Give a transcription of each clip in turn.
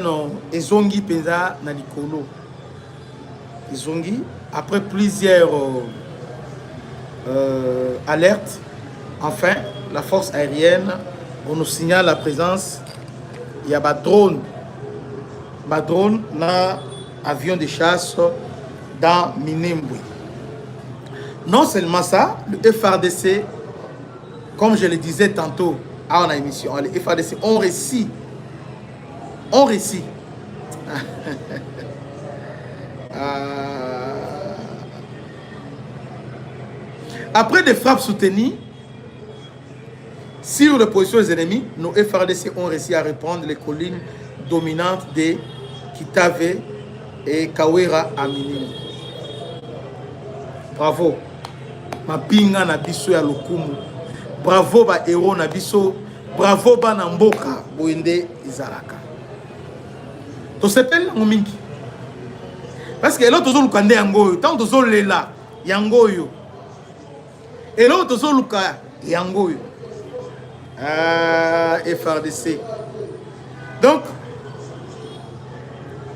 Non, ezongi penza na likolo. Ezongi après plusieurs alertes. Enfin, la force aérienne on nous signale la présence. Il y a des drones, na avion de chasse dans Minembwe. Non seulement ça, le FRDC, comme je le disais tantôt à la émission, le FRDC on réussit. Après des frappes soutenues sur les positions des ennemis, nos FRDC ont réussi à reprendre les collines dominantes de Kitave et Kawera à Minembwe. Bravo. Ma pinga na biso ya lokumu. Bravo ba héros na biso. Bravo ba na mboka boende izalaka. To sepel na mingi. Parce que l'autre zone kande yango, tant to zone lela yango yo. Et l'autre zone luka yango yo. FRDC. Donc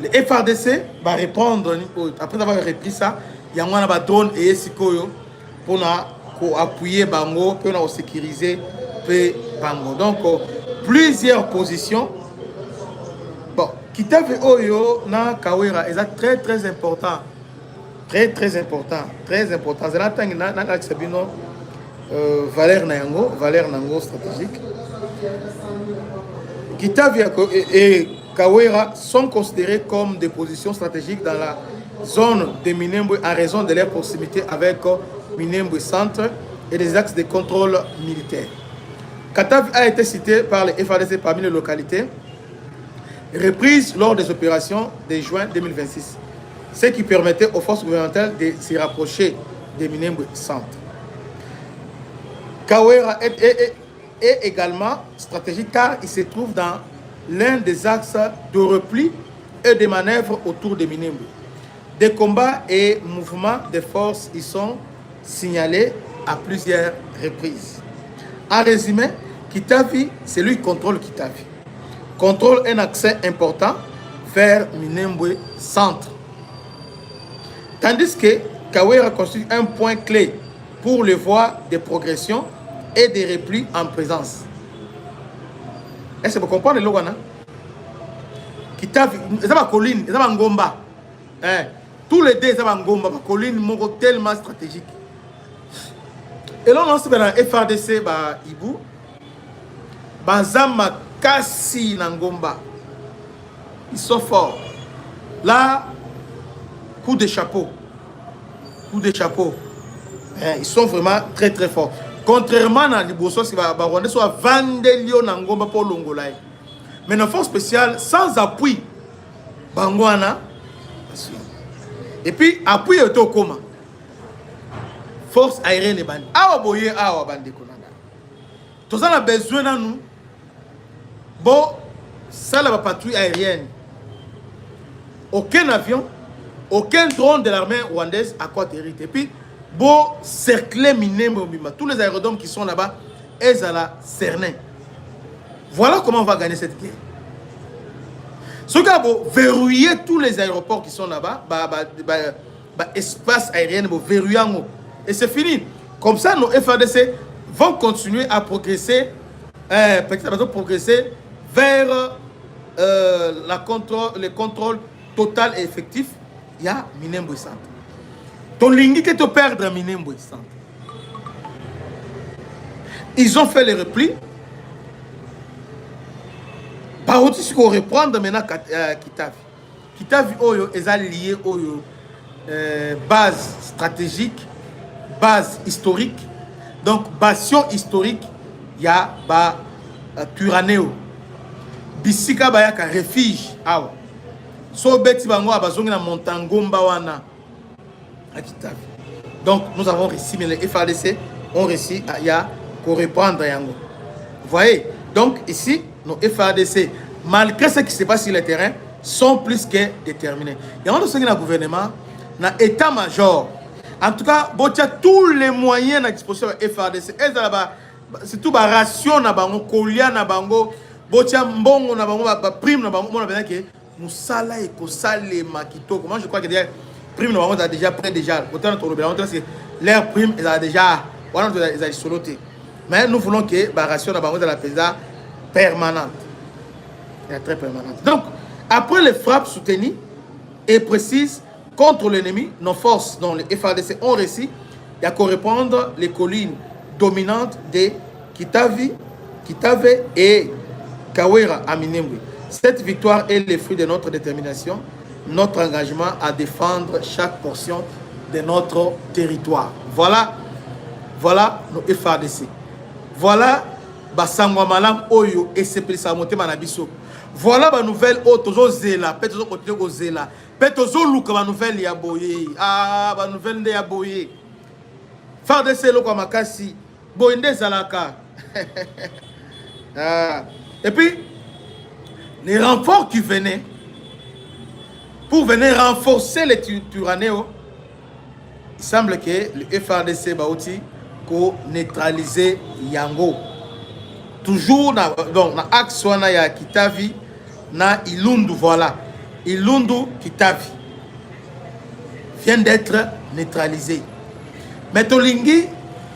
le FRDC va répondre après avoir repris ça. Il y a un drone et sikoyo pour appuyer bango pour sécuriser bango. Donc plusieurs positions. Bon, Kitave Oyo na Kawera est très important. Très important. C'est là valeur nango stratégique. Kitave et Kawera sont considérés comme des positions stratégiques dans la zone de Minembwe en raison de leur proximité avec Minembwe Centre et des axes de contrôle militaire. Katavi a été cité par les FARDC parmi les localités reprises lors des opérations de juin 2026, ce qui permettait aux forces gouvernementales de se rapprocher de Minembwe Centre. Kawera est également stratégique car il se trouve dans l'un des axes de repli et de manœuvres autour de Minembwe. Des combats et mouvements de force y sont signalés à plusieurs reprises. En résumé, Kitavi, c'est lui qui contrôle Kitavi. Contrôle un accès important vers Minembwe Centre. Tandis que Kawera constitue un point clé pour les voies de progression et de repli en présence. Est-ce que vous comprenez le Wana? Kitavi, c'est ma colline, c'est ma ngomba. Tous les deux, c'est ma ngomba, ma colline tellement stratégique. Et là, on se met dans FRDC, Ibu, Bazama Kassi Nangomba. Ils sont forts. Là, coup de chapeau. Ils sont vraiment très forts. Contrairement à Liboso, c'est que Rwanda soit Vandelio Nangomba pour l'Ongolaï. Mais une force spéciale, sans appui, Bangwana. Et puis, appui est au coma. Force aérienne et bande. Awa boye, awa bande konanga. Tout ça, on a besoin de nous. Bon, ça, la patrouille aérienne. Aucun avion, aucun drone de l'armée rwandaise à quoi atterrir. Et puis, bon, cercler Minembwe. Tous les aérodromes qui sont là-bas, elles à la cerner. Voilà comment on va gagner cette guerre. Ce cas, bon, verrouiller tous les aéroports qui sont là-bas, espace aérien, verrouiller. Et c'est fini. Comme ça, nos FARDC vont continuer à progresser, petit à petit progresser vers le contrôle total et effectif. Il y a Minembwe Centre. Ton lingi que tu perds à Minembwe Centre. Ils ont fait les replis. Par contre, il faut reprendre maintenant Kitavi. Kitavi est lié aux bases stratégiques, base historique. Donc, bastion historique, il y a Turaneo. Bisika bayaka refuge. So beti bango abazongi na Montangomba wana à Kitavi. Donc, nous avons réussi, mais les FARDC ont réussi à reprendre Yango. Vous voyez? Donc, ici, nos FARDC, malgré ce qui se passe sur le terrain, sont plus que déterminés. Il y a un gouvernement, un état-major. En tout cas, il y a tous les moyens à disposition de FARDC. C'est tout la ration, colia, botia mbongo na bango ba prime na bango, on a besoin que musala et kosale makito. Comment je crois que déjà prime na bango a déjà près déjà. Autant notre robert, parce que leur prime ils a déjà, on a soloté. Mais nous voulons que la ration na bango de la pesa permanente. Elle est très permanente. Donc après les frappes soutenues et précises contre l'ennemi, nos forces dans les FARDC ont réussi à correspondre les collines dominantes de Kitavi, Kitave et Kawera à Minembwe. Cette victoire est le fruit de notre détermination, notre engagement à défendre chaque portion de notre territoire. Voilà, voilà nos FARDC. Voilà Basangwa Malam Oyo et Sepelisa Mote Manabiso. Voilà ma nouvelle Otozo Zela, Petozo Kotego Zela, Petozo Luka ma nouvelle Yaboye. Ah, ma nouvelle de Yaboye. FARDC Loko Makasi, Boinde Zalaka. Et puis, les renforts qui venaient pour venir renforcer les Turanéo, il semble que le FARDC Baouti ko neutraliser Yango. Toujours dans l'axe wana ya Kitavi na Ilundu, voilà. Ilundu Kitavi vient d'être neutralisé. Mais Tolingi,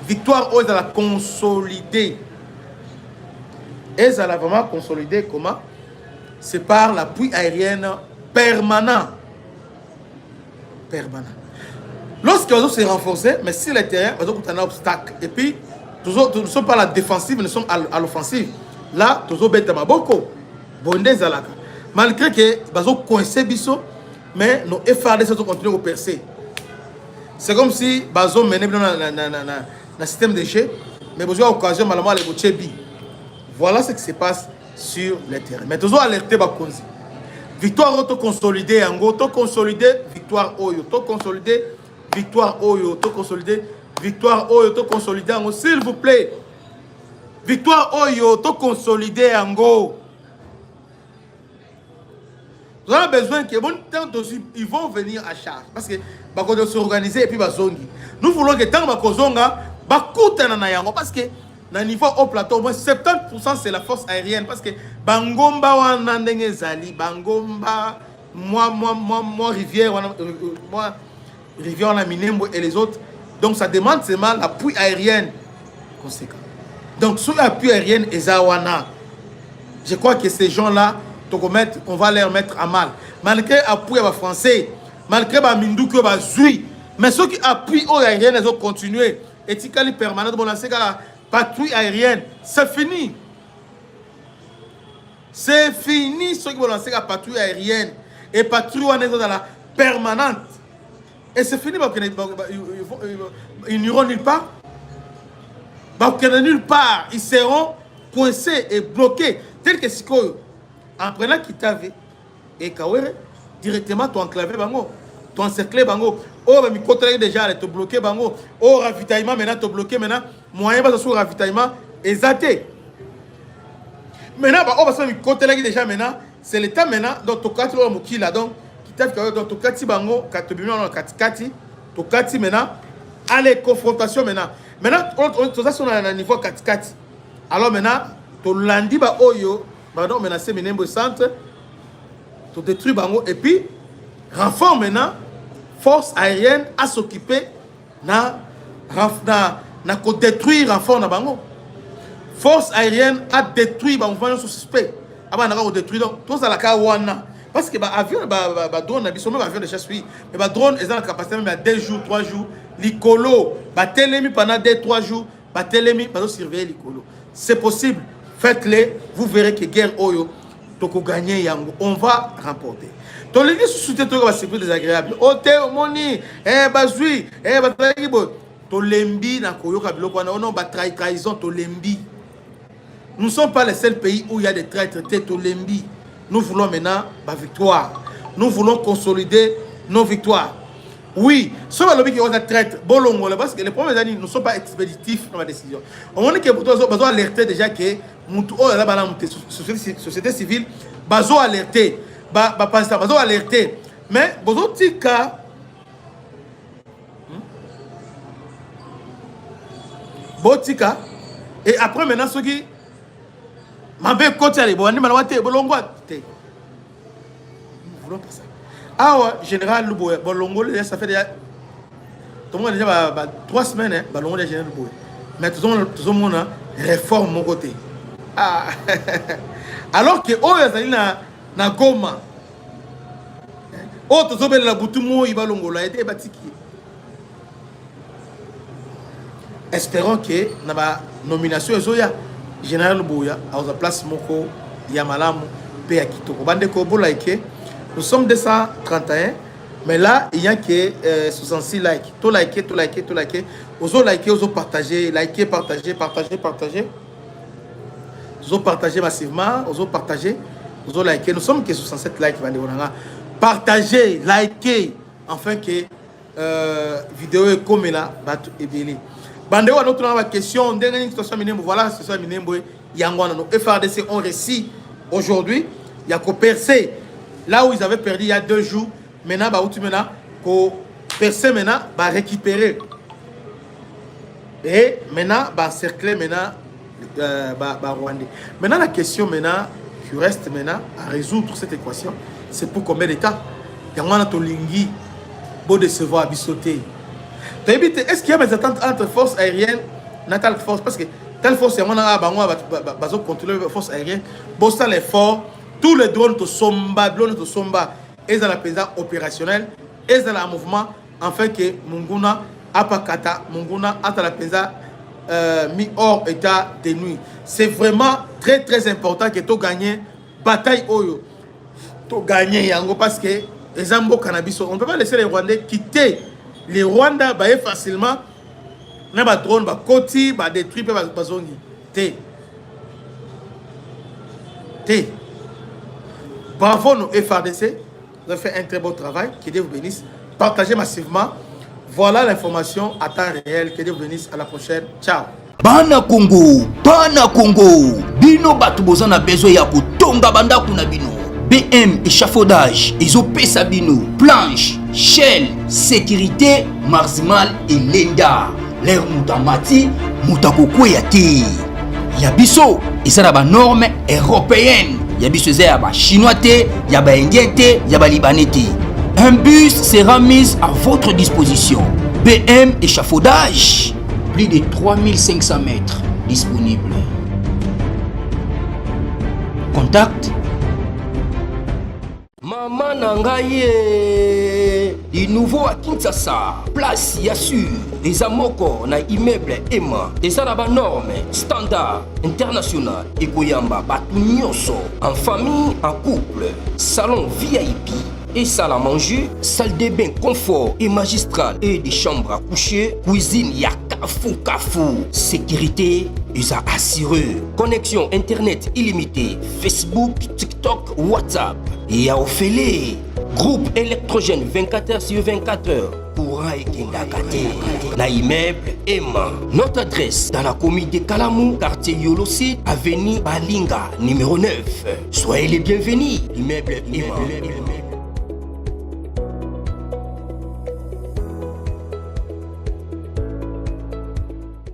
victoire aux à la consolider. Et ça l'a vraiment consolidé comment? C'est par l'appui aérien permanent. Permanent. Lorsque les autres s'est renforcé, mais sur le terrain, ils ont un obstacle. Et puis, nous ne sommes pas à la défensive, nous sommes à l'offensive. Là, nous sommes beaucoup. Malgré que nous sommes coincés, mais nos FARDC continuent à percer. C'est comme si nous sommes menés dans le système de jeu, mais nous avons l'occasion de les bi. Voilà ce qui se passe sur le terrain. Mais nous avons alerté Bakonzi. Victoire auto consolidée, auto consolidée, victoire Oyo, auto consolidée, victoire Oyo, auto consolidée, victoire Oyo, auto consolidée, s'il vous plaît. Victoire Oyo, auto consolidée, Ango. Nous avons besoin que bon temps ils vont venir à charge parce que ils vont s'organiser et puis bazongi. Nous voulons que tant bakozonga bakutana na yango parce que na niveau au plateau, au moins 70% c'est la force aérienne parce que Bangomba wana ndenge zali, Bangomba, moi rivière wana Minembwe et les autres. Donc ça demande seulement l'appui aérien conséquent. Donc sur l'appui aérien ezawana, je crois que ces gens-là, on va les mettre à mal. Malgré l'appui français, malgré les Mindouki, mais ceux qui appuient aux aériennes, ils ont continué. Et si ils permanent, bon, c'est la patrouille aérienne, c'est fini. C'est fini ceux qui vont lancer la patrouille aérienne. Et patrouille, on est dans la permanente. Et c'est fini, ils n'iront nulle part. Nulle part. Ils seront coincés et bloqués. Tel que si en prenant Kitave et Kawere, directement tu enclavé bango, tu encerclé bango. Oh, mais mi côté déjà te bloqué bango. Oh, ravitaillement maintenant te bloqué maintenant. Moyen pas sur ravitaillement exaté. Maintenant bah oh parce que mi côté déjà maintenant, c'est l'état maintenant donc to kati lo mukila donc Kitave Kawere donc to kati bango katobino na kati to kati maintenant allez confrontation maintenant. Maintenant on ça sur un niveau kati. Alors maintenant to landi ba oyo pardon, menacer Minembwe centre, tout détruire Bango et puis renfort maintenant, force aérienne à s'occuper na détruire renfort na Bango. Force aérienne à détruire Bango suspect. Avant on détruire donc tout ça la kawana parce que avion drone na biso même avion de chasse oui mais drone ils ont la capacité même à 2 jours 3 jours l'icolo telemi pendant 2-3 jours telemi pour surveiller l'icolo. C'est possible. Faites-les, vous verrez que guerre Oyo, toko gagner yango, on va remporter. Donc les sociétés c'est plus désagréable. Ote moni, bazui, bataibo, to lembi na koyoka biloko na on ba trahison to lembi. Nous ne sommes pas les seuls pays où il y a des traîtres to lembi. Nous voulons maintenant la victoire. Nous voulons consolider nos victoires. Oui, ce que nous avons traité, parce que les premières années ne sont pas expéditifs dans la décision. On a besoin d'alerter déjà que la société civile a besoin d'alerter. Besoin alerter. Mais besoin de cas. Botika. Et après maintenant, ceux qui. Mabe côté à l'éboine, malwate, bolongo, te. Nous voulons pas ça. Ah ouais, général Luboya, bolongo, ça fait déjà. Tout le monde déjà 3 semaines, hein, bolongo, déjà général Luboya. Mais tout le monde a réforme mon côté. Ah, alors que oh, il y a na Goma. Oh, tout le monde a boutu mo, il va longola, il est batiki. Espérons que dans la nomination, Général Luboya, à la place Moko, Yamalamu, P. Kitoko. Nous sommes 231, mais là, il y a que 66 likes. Tout liker, tout liker, tout liker. Vous avez liké, vous avez partagé, liker, partager, partager, partager. Vous avez partagé massivement, vous avez partagé, vous avez liké. Nous sommes que 67 likes. Partagez, likez, afin que vidéo est comme là, et bien. Bandéo a notre question, voilà, c'est ça, FRDC ont réussi aujourd'hui, il y a qu'au percer, là où ils avaient perdu il y a 2 jours, maintenant, qu'au percer, maintenant, récupérer. Et maintenant, cercler, maintenant, Rwandais. Maintenant, la question, maintenant, qui reste maintenant à résoudre cette équation, c'est pour combien d'États? Il y a un lingui, beau de se voir bisauter. Est-ce qu'il y a des attentes entre forces aériennes et telle force? Parce que telle force, il y a contrôler les forces aériennes. Bossa l'effort, tous les drones de Somba, et dans la présence opérationnelle, et dans le mouvement, afin que Munguna, Apakata, Munguna, à la présence mis hors état de nuit. C'est vraiment très très important que tu gagnes bataille Oyo. Tu gagnes Yango parce que les Ambo cannabis, on ne peut pas laisser les Rwandais quitter. Les Rwandais baillent facilement, les drones, les côtés, les détruits, les zongi. Bravo nos FRDC, vous avez fait un très beau travail, que Dieu vous bénisse. Partagez massivement. Voilà l'information à temps réel, que Dieu vous bénisse. À la prochaine. Ciao. Bana Congo, bino batu bozana besoin ya kutonga banda kuna bino. BM échafaudage, Isopesa bino, planche, shell, sécurité, marzimal et lenda. L'air mutamati, mutakoko yati. Yabiso, isa ba norme européenne. Yabiso ya ba chinois te, ya ba indien te, ya ba libanais te. Un bus sera mis à votre disposition. BM échafaudage, plus de 3500 mètres disponibles. Contact Maman Nangaye, du nouveau à Kinshasa, place Yassur, des amoko na immeuble Emma, des arabes normes, standard, international, et Goyamba, Batunyoso, en famille, en couple, salon VIP, et salle à manger, salle de bain confort et magistral, et des chambres à coucher, cuisine Kafou, sécurité, ils a assuré. Connexion internet illimitée, Facebook, TikTok, WhatsApp. Et à Ophélie, groupe électrogène 24h/24h. Courant et Kindakate. La immeuble Emma. Notre adresse dans la commune de Kalamou, quartier Yolosi, avenue Balinga, numéro 9. Soyez les bienvenus. Immeuble Emma.